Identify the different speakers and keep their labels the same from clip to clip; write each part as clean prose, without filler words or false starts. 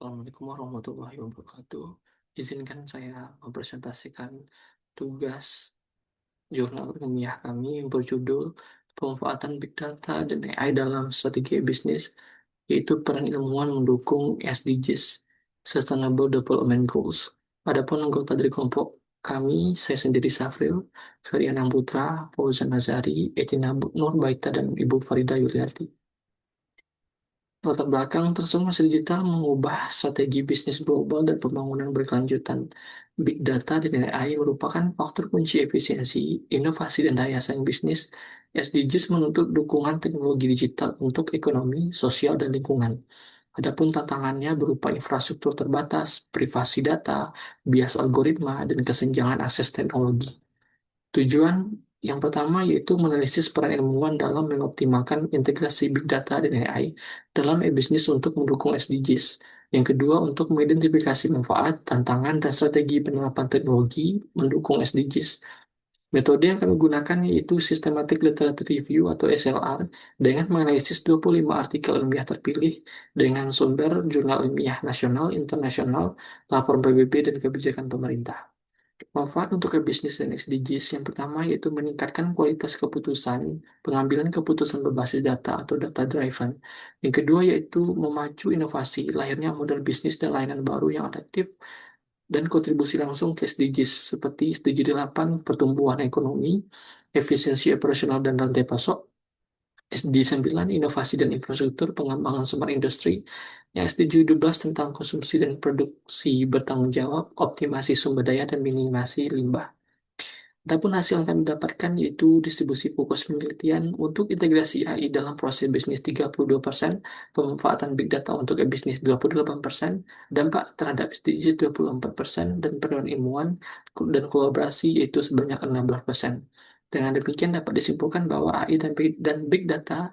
Speaker 1: Assalamualaikum warahmatullahi wabarakatuh. Izinkan saya mempresentasikan tugas jurnal ilmiah kami yang berjudul Pemanfaatan Big Data dan AI dalam Strategi Bisnis, yaitu peran ilmuwan mendukung SDGs, Sustainable Development Goals. Adapun anggota dari kelompok kami, saya sendiri Safril, Ferry Anang Putra, Fauzan Nazari, Etina Nur Baita, dan Ibu Farida Yuliati. Latar belakang transformasi digital mengubah strategi bisnis global dan pembangunan berkelanjutan. Big data dan AI merupakan faktor kunci efisiensi, inovasi, dan daya saing bisnis. SDGs menuntut dukungan teknologi digital untuk ekonomi, sosial, dan lingkungan. Adapun tantangannya berupa infrastruktur terbatas, privasi data, bias algoritma, dan kesenjangan akses teknologi. Tujuan yang pertama yaitu menganalisis peran ilmuwan dalam mengoptimalkan integrasi big data dan AI dalam e-bisnis untuk mendukung SDGs. Yang kedua, untuk mengidentifikasi manfaat, tantangan, dan strategi penerapan teknologi mendukung SDGs. Metode yang kami gunakan yaitu Systematic Literature Review atau SLR dengan menganalisis 25 artikel ilmiah terpilih dengan sumber jurnal ilmiah nasional, internasional, laporan PBB, dan kebijakan pemerintah. Manfaat untuk ke bisnis dan SDGs yang pertama yaitu meningkatkan kualitas keputusan, pengambilan keputusan berbasis data atau data driven. Yang kedua yaitu memacu inovasi, lahirnya model bisnis dan layanan baru yang adaptif dan kontribusi langsung ke SDGs seperti SDG 8 pertumbuhan ekonomi, efisiensi operasional dan rantai pasok, SDG 9 inovasi dan infrastruktur pengembangan smart industry, yang SDG 17 tentang konsumsi dan produksi bertanggung jawab, optimasi sumber daya dan minimasi limbah. Adapun hasil yang kami dapatkan yaitu distribusi fokus penelitian untuk integrasi AI dalam proses bisnis 32%, pemanfaatan big data untuk bisnis 28%, dampak terhadap SDGs 24%, dan peran ilmuwan dan kolaborasi yaitu sebanyak 16%. Dengan demikian dapat disimpulkan bahwa AI dan big data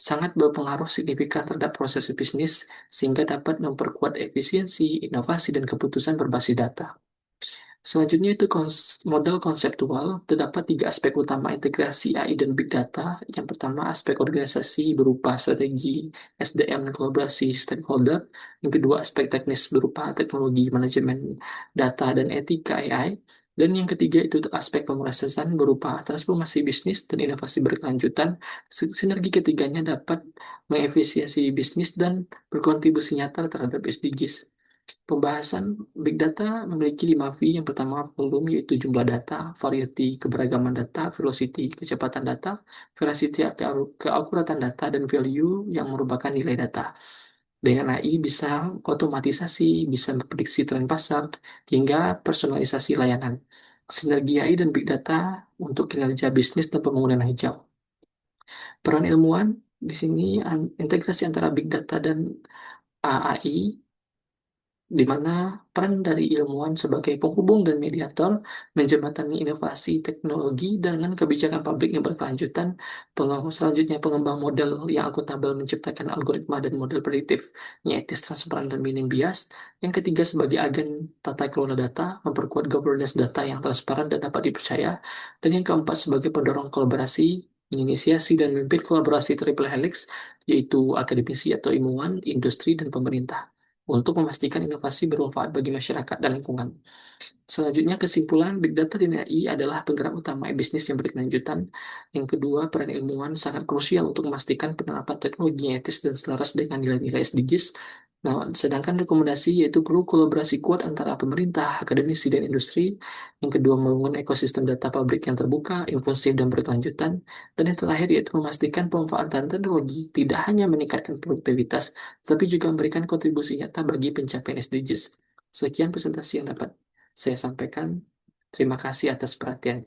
Speaker 1: sangat berpengaruh signifikan terhadap proses bisnis sehingga dapat memperkuat efisiensi, inovasi, dan keputusan berbasis data. Selanjutnya itu model konseptual. Terdapat tiga aspek utama integrasi AI dan Big Data. Yang pertama aspek organisasi berupa strategi SDM dan kolaborasi stakeholder. Yang kedua aspek teknis berupa teknologi manajemen data dan etika AI. Dan yang ketiga itu aspek pemrosesan berupa transformasi bisnis dan inovasi berkelanjutan. Sinergi ketiganya dapat mengefisiensi bisnis dan berkontribusi nyata terhadap SDGs. Pembahasan Big Data memiliki 5V. Yang pertama, volume, yaitu jumlah data, variety, keberagaman data, velocity, kecepatan data, veracity, keakuratan data, dan value yang merupakan nilai data. Dengan AI bisa otomatisasi, bisa memprediksi tren pasar, hingga personalisasi layanan. Sinergi AI dan Big Data untuk kinerja bisnis dan pembangunan hijau. Peran ilmuwan di sini integrasi antara Big Data dan AI di mana peran dari ilmuwan sebagai penghubung dan mediator menjembatani inovasi teknologi dengan kebijakan publik yang berkelanjutan. Selanjutnya pengembang model yang akuntabel menciptakan algoritma dan model prediktif yang etis, transparan, dan minim bias. Yang ketiga sebagai agen tata kelola data, memperkuat governance data yang transparan dan dapat dipercaya. Dan yang keempat sebagai pendorong kolaborasi, menginisiasi dan memimpin kolaborasi triple helix, yaitu akademisi atau ilmuwan, industri, dan pemerintah untuk memastikan inovasi bermanfaat bagi masyarakat dan lingkungan. Selanjutnya, kesimpulan Big Data dan AI adalah penggerak utama bisnis yang berkelanjutan. Yang kedua, peran ilmuwan sangat krusial untuk memastikan penerapan teknologi yang etis dan selaras dengan nilai-nilai SDGs. Nah, sedangkan rekomendasi yaitu perlu kolaborasi kuat antara pemerintah, akademisi, dan industri. Yang kedua, membangun ekosistem data publik yang terbuka, inklusif, dan berkelanjutan. Dan yang terakhir yaitu memastikan pemanfaatan teknologi tidak hanya meningkatkan produktivitas, tapi juga memberikan kontribusi nyata bagi pencapaian SDGs. Sekian presentasi yang dapat saya sampaikan. Terima kasih atas perhatiannya.